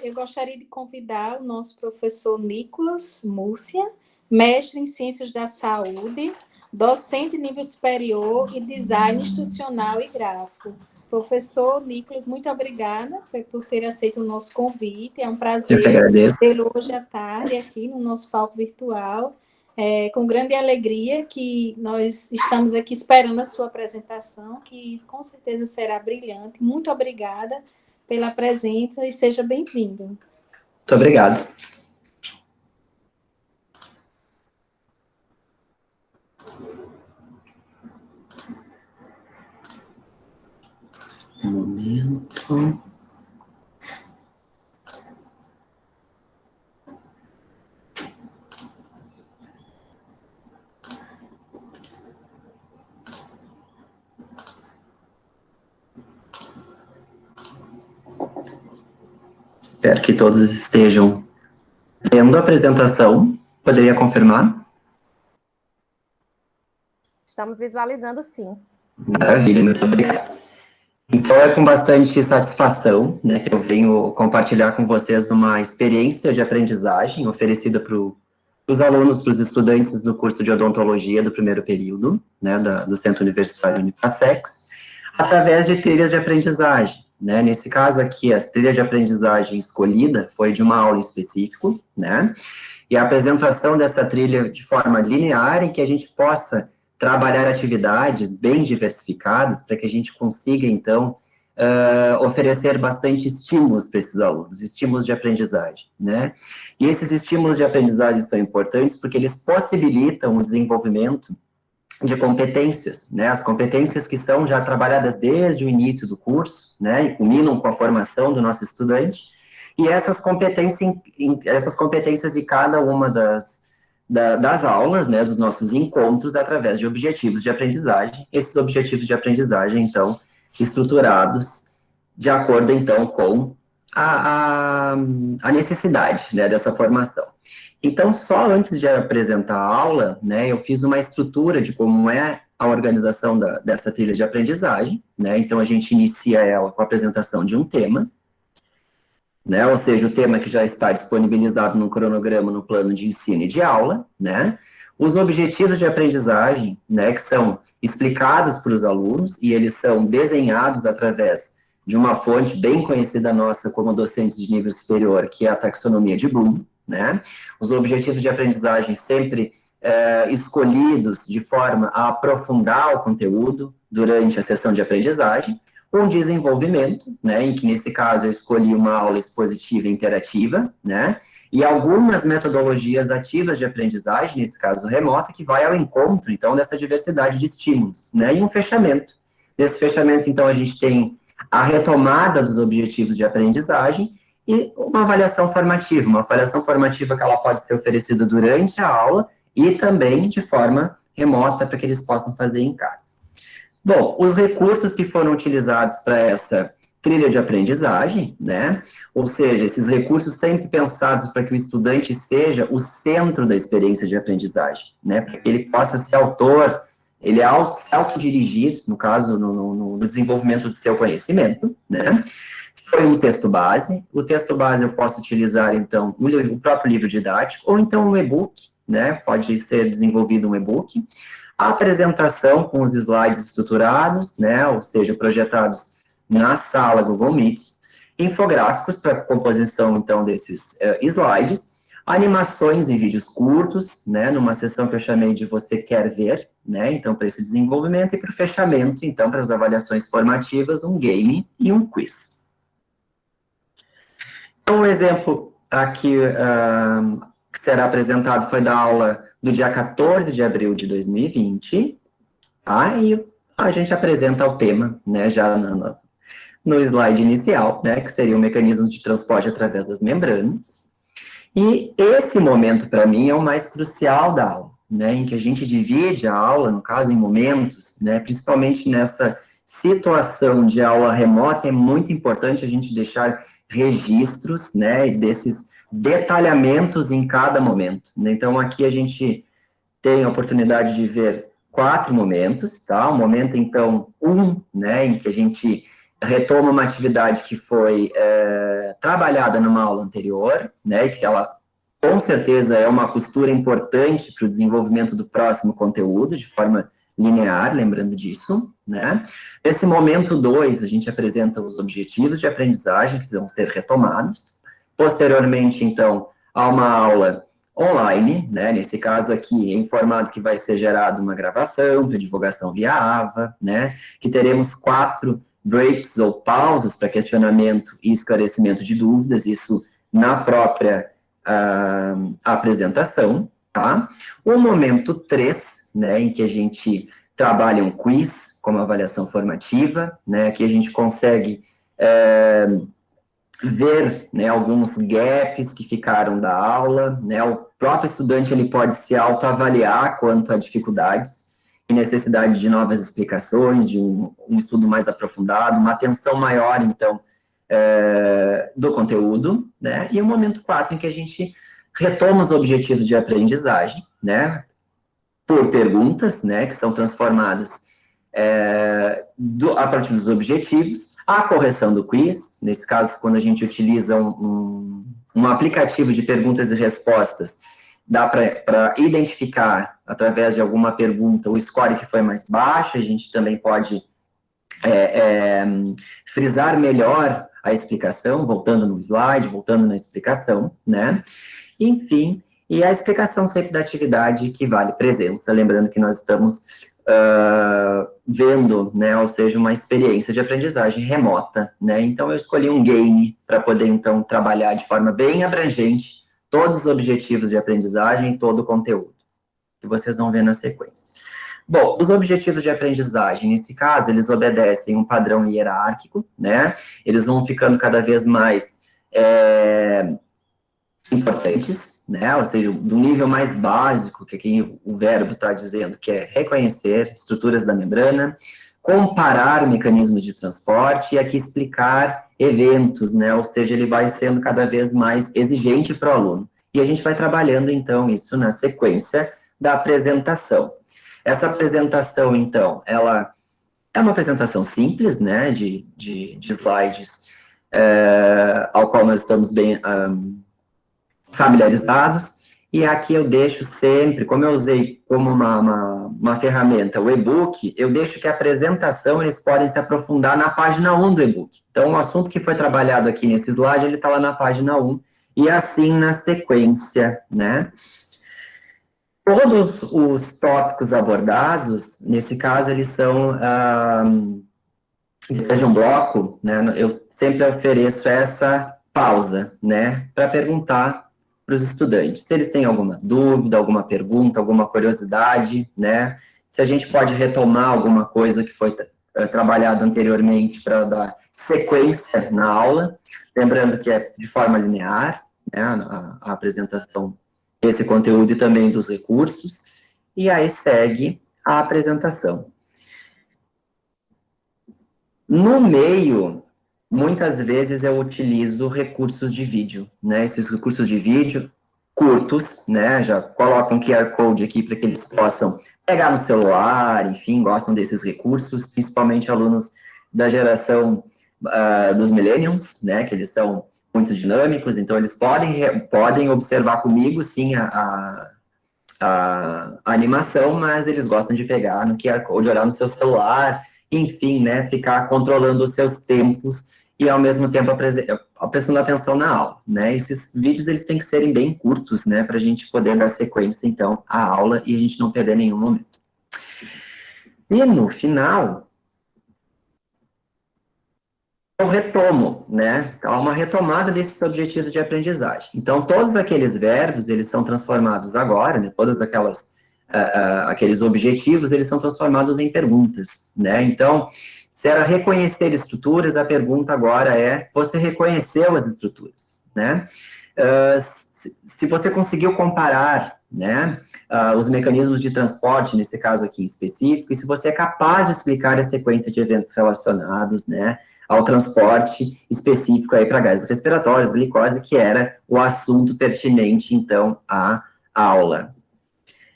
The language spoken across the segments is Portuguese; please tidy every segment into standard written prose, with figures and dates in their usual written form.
Eu gostaria de convidar o nosso professor Nicolas Múrcia, mestre em Ciências da Saúde, docente nível superior e design institucional e gráfico. Professor Nicolas, muito obrigada por ter aceito o nosso convite. É um prazer tê-lo hoje à tarde aqui no nosso palco virtual. Com grande alegria que nós estamos aqui esperando a sua apresentação, que com certeza será brilhante. Muito obrigada pela presença e seja bem-vindo. Muito obrigado. Um momento. Espero que todos estejam vendo a apresentação. Poderia confirmar? Estamos visualizando, sim. Maravilha, muito obrigado. Então, é com bastante satisfação, né, que eu venho compartilhar com vocês uma experiência de aprendizagem oferecida para os alunos, para os estudantes do curso de odontologia do primeiro período, né, do Centro Universitário Unifacex, através de trilhas de aprendizagem, né. Nesse caso aqui, a trilha de aprendizagem escolhida foi de uma aula em específico, né, e a apresentação dessa trilha de forma linear, em que a gente possa trabalhar atividades bem diversificadas, para que a gente consiga, então, oferecer bastante estímulos para esses alunos, estímulos de aprendizagem, né? E esses estímulos de aprendizagem são importantes porque eles possibilitam o desenvolvimento de competências, né? As competências que são já trabalhadas desde o início do curso, né? E culminam com a formação do nosso estudante, e essas competências em cada uma das aulas, né, dos nossos encontros, através de objetivos de aprendizagem. Esses objetivos de aprendizagem, então, estruturados de acordo, então, com a necessidade, né, dessa formação. Então, só antes de apresentar a aula, né, eu fiz uma estrutura de como é a organização dessa trilha de aprendizagem, né, então a gente inicia ela com a apresentação de um tema, né, ou seja, o tema que já está disponibilizado no cronograma, no plano de ensino e de aula, né, os objetivos de aprendizagem, né, que são explicados para os alunos, e eles são desenhados através de uma fonte bem conhecida nossa como docentes de nível superior, que é a taxonomia de Bloom, né, os objetivos de aprendizagem sempre escolhidos de forma a aprofundar o conteúdo durante a sessão de aprendizagem, um desenvolvimento, né, em que nesse caso eu escolhi uma aula expositiva e interativa, né, e algumas metodologias ativas de aprendizagem, nesse caso remota, que vai ao encontro, então, dessa diversidade de estímulos, né, e um fechamento. Nesse fechamento, então, a gente tem a retomada dos objetivos de aprendizagem e uma avaliação formativa que ela pode ser oferecida durante a aula e também de forma remota para que eles possam fazer em casa. Bom, os recursos que foram utilizados para essa trilha de aprendizagem, né, ou seja, esses recursos sempre pensados para que o estudante seja o centro da experiência de aprendizagem, né, para que ele possa ser autor, ele se autodirigir, no caso, no desenvolvimento do seu conhecimento, né, foi um texto base. O texto base eu posso utilizar, então, o próprio livro didático, ou então um e-book, né, pode ser desenvolvido um e-book, a apresentação com os slides estruturados, né, ou seja, projetados na sala Google Meet, infográficos para composição, então, desses slides, animações em vídeos curtos, né, numa sessão que eu chamei de Você Quer Ver, né, então, para esse desenvolvimento, e para o fechamento, então, para as avaliações formativas, um game e um quiz. Então, um exemplo aqui que será apresentado foi da aula do dia 14 de abril de 2020, tá? E a gente apresenta o tema, né, já no slide inicial, né, que seria o mecanismo de transporte através das membranas. E esse momento, para mim, é o mais crucial da aula, né, em que a gente divide a aula, no caso, em momentos, né, principalmente nessa situação de aula remota, é muito importante a gente deixar registros, né, desses detalhamentos em cada momento. Então, aqui a gente tem a oportunidade de ver 4 momentos, tá? O momento, então, 1, né, em que a gente retoma uma atividade que foi trabalhada numa aula anterior, né, que ela, com certeza, é uma costura importante para o desenvolvimento do próximo conteúdo, de forma linear, lembrando disso, né. Nesse momento 2, a gente apresenta os objetivos de aprendizagem que vão ser retomados. Posteriormente, então, há uma aula online, né, nesse caso aqui, em formato que vai ser gerado uma gravação para divulgação via AVA, né, que teremos 4 breaks ou pausas para questionamento e esclarecimento de dúvidas, isso na própria apresentação, tá? O momento 3, né, em que a gente trabalha um quiz como avaliação formativa, né, que a gente consegue ver, né, alguns gaps que ficaram da aula, né, o próprio estudante ele pode se autoavaliar quanto a dificuldades e necessidade de novas explicações, de um estudo mais aprofundado, uma atenção maior, então, do conteúdo, né, e o momento 4, em que a gente retoma os objetivos de aprendizagem, né, por perguntas, né, que são transformadas a partir dos objetivos, a correção do quiz, nesse caso, quando a gente utiliza um aplicativo de perguntas e respostas, dá para identificar, através de alguma pergunta, o score que foi mais baixo, a gente também pode frisar melhor a explicação, voltando no slide, voltando na explicação, né? Enfim, e a explicação sempre da atividade que vale presença, lembrando que nós estamos vendo, né, ou seja, uma experiência de aprendizagem remota, né, então eu escolhi um game para poder, então, trabalhar de forma bem abrangente todos os objetivos de aprendizagem, todo o conteúdo, que vocês vão ver na sequência. Bom, os objetivos de aprendizagem, nesse caso, eles obedecem um padrão hierárquico, né, eles vão ficando cada vez mais importantes, né, ou seja, do nível mais básico, que aqui o verbo está dizendo, que é reconhecer estruturas da membrana, comparar mecanismos de transporte e aqui explicar eventos, né, ou seja, ele vai sendo cada vez mais exigente para o aluno. E a gente vai trabalhando, então, isso na sequência da apresentação. Essa apresentação, então, ela é uma apresentação simples, né, de slides, ao qual nós estamos bem familiarizados, e aqui eu deixo sempre, como eu usei como uma ferramenta o e-book, eu deixo que a apresentação, eles podem se aprofundar na página 1 do e-book. Então, o assunto que foi trabalhado aqui nesse slide, ele está lá na página 1, e assim na sequência, né? Todos os tópicos abordados, nesse caso, eles são de um bloco, né? Eu sempre ofereço essa pausa, né? Para perguntar para os estudantes se eles têm alguma dúvida, alguma pergunta, alguma curiosidade, né? Se a gente pode retomar alguma coisa que foi trabalhado anteriormente para dar sequência na aula, lembrando que é de forma linear, né? A apresentação desse conteúdo e também dos recursos, e aí segue a apresentação. No meio, muitas vezes eu utilizo recursos de vídeo, né? Esses recursos de vídeo curtos, né? Já coloco um QR Code aqui para que eles possam pegar no celular, enfim, gostam desses recursos, principalmente alunos da geração dos millennials, né? Que eles são muito dinâmicos, então eles podem observar comigo, sim, a animação, mas eles gostam de pegar no QR Code, olhar no seu celular, enfim, né, ficar controlando os seus tempos e, ao mesmo tempo, prestando atenção na aula, né. Esses vídeos, eles têm que serem bem curtos, né, para a gente poder dar sequência, então, à aula e a gente não perder nenhum momento. E, no final, eu retomo, né, há uma retomada desses objetivos de aprendizagem. Então, todos aqueles verbos, eles são transformados agora, né, todas aqueles objetivos, eles são transformados em perguntas, né, então, se era reconhecer estruturas, a pergunta agora é, você reconheceu as estruturas, né, se você conseguiu comparar, né, os mecanismos de transporte, nesse caso aqui específico, e se você é capaz de explicar a sequência de eventos relacionados, né, ao transporte específico aí para gases respiratórios, glicose, que era o assunto pertinente, então, à aula.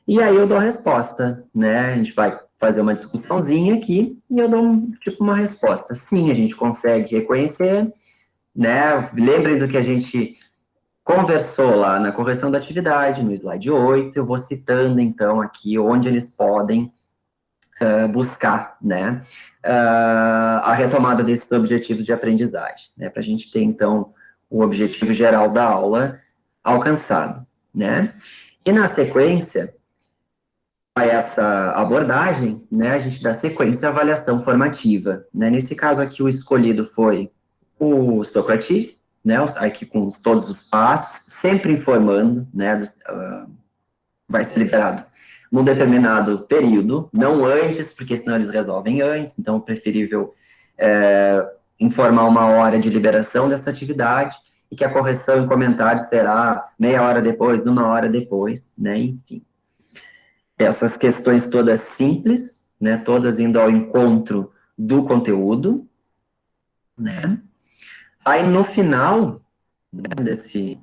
E aí eu dou a resposta, né, a gente vai fazer uma discussãozinha aqui e eu dou tipo uma resposta. Sim, a gente consegue reconhecer, né? Lembrem do que a gente conversou lá na correção da atividade, no slide 8, eu vou citando, então, aqui onde eles podem buscar, né, a retomada desses objetivos de aprendizagem, né, para a gente ter, então, o objetivo geral da aula alcançado, né. E na sequência, a essa abordagem, né, a gente dá sequência à avaliação formativa, né, nesse caso aqui o escolhido foi o Socrative, né, aqui com todos os passos, sempre informando, né, vai ser liberado num determinado período, não antes, porque senão eles resolvem antes, então é preferível informar uma hora de liberação dessa atividade e que a correção em comentário será meia hora depois, uma hora depois, né, enfim. Essas questões todas simples, né, todas indo ao encontro do conteúdo, né. Aí, no final, né, desse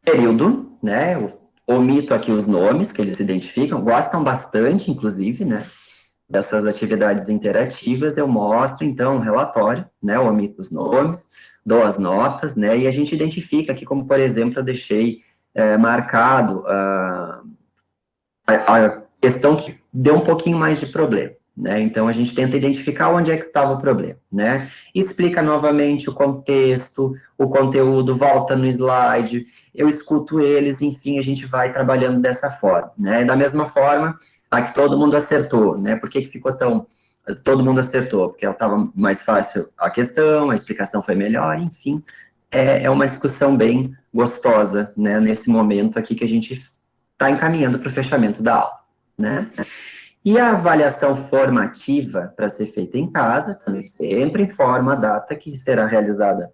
período, né, eu omito aqui os nomes que eles identificam, gostam bastante, inclusive, né, dessas atividades interativas, eu mostro, então, um relatório, né, eu omito os nomes, dou as notas, né, e a gente identifica aqui, como, por exemplo, eu deixei marcado a questão que deu um pouquinho mais de problema, né? Então, a gente tenta identificar onde é que estava o problema, né? Explica novamente o contexto, o conteúdo, volta no slide, eu escuto eles, enfim, a gente vai trabalhando dessa forma, né? Da mesma forma, aqui todo mundo acertou, né? Por que que ficou tão... Todo mundo acertou, porque ela estava mais fácil a questão, a explicação foi melhor, enfim. É uma discussão bem gostosa, né? Nesse momento aqui que a gente está encaminhando para o fechamento da aula, né? E a avaliação formativa, para ser feita em casa, também sempre informa a data que será realizada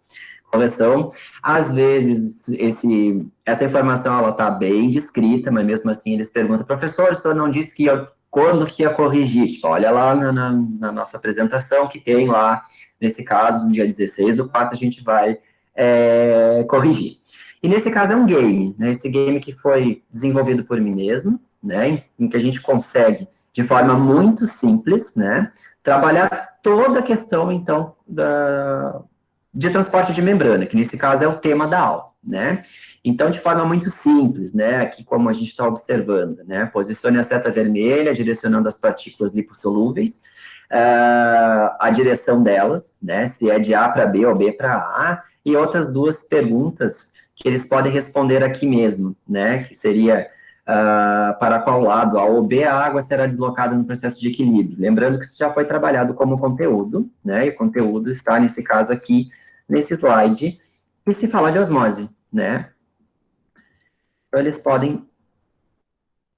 a correção. Às vezes, essa informação ela está bem descrita, mas mesmo assim eles perguntam, professor, o senhor não disse que quando que ia corrigir? Tipo, olha lá na nossa apresentação que tem lá, nesse caso, no dia 16/4, a gente vai corrigir. E nesse caso é um game, né? Esse game que foi desenvolvido por mim mesmo, né? Em que a gente consegue, de forma muito simples, né? Trabalhar toda a questão, então, de transporte de membrana, que nesse caso é o tema da aula, né? Então, de forma muito simples, né? Aqui como a gente está observando, né? Posicione a seta vermelha, direcionando as partículas lipossolúveis, a direção delas, né? Se é de A para B ou B para A, e outras duas perguntas que eles podem responder aqui mesmo, né, que seria para qual lado, A ou B, a água será deslocada no processo de equilíbrio. Lembrando que isso já foi trabalhado como conteúdo, né, e o conteúdo está, nesse caso aqui, nesse slide, e se fala de osmose, né. Então, eles podem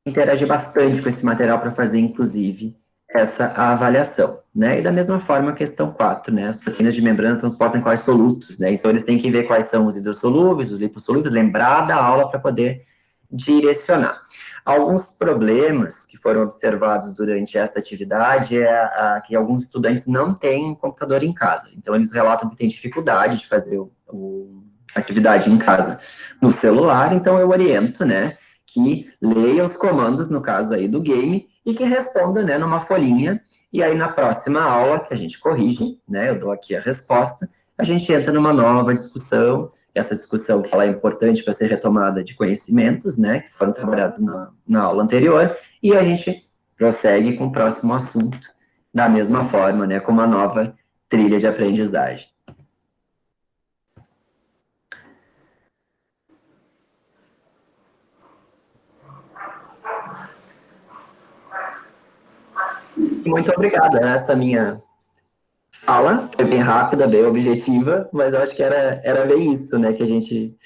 interagir bastante com esse material para fazer, inclusive, essa avaliação, né? E da mesma forma, a questão 4, né? As proteínas de membrana transportam quais solutos, né? Então, eles têm que ver quais são os hidrossolúveis, os lipossolúveis, lembrar da aula para poder direcionar. Alguns problemas que foram observados durante essa atividade é que alguns estudantes não têm um computador em casa. Então, eles relatam que têm dificuldade de fazer a atividade em casa no celular. Então, eu oriento, né, que leia os comandos, no caso aí do game, e que responda, né, numa folhinha, e aí na próxima aula, que a gente corrige, né, eu dou aqui a resposta, a gente entra numa nova discussão, essa discussão que ela é importante para ser retomada de conhecimentos, né, que foram trabalhados na aula anterior, e a gente prossegue com o próximo assunto, da mesma forma, né, com uma nova trilha de aprendizagem. Muito obrigada, essa minha fala foi bem rápida, bem objetiva, mas eu acho que era bem isso, né, que a gente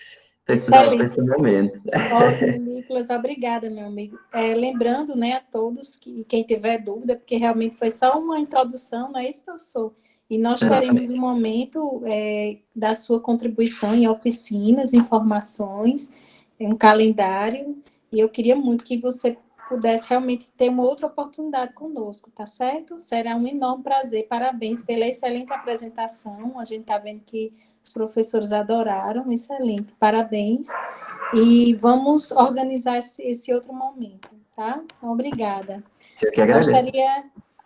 precisava para esse momento. Ótimo, Nicolas, obrigada, meu amigo. Lembrando, né, a todos que quem tiver dúvida, porque realmente foi só uma introdução, não é isso, professor? E nós teremos um momento da sua contribuição em oficinas, informações, um calendário, e eu queria muito que você pudesse realmente ter uma outra oportunidade conosco, tá certo? Será um enorme prazer. Parabéns pela excelente apresentação. A gente está vendo que os professores adoraram, excelente. Parabéns. E vamos organizar esse outro momento, tá? Obrigada. Eu que agradeço. Gostaria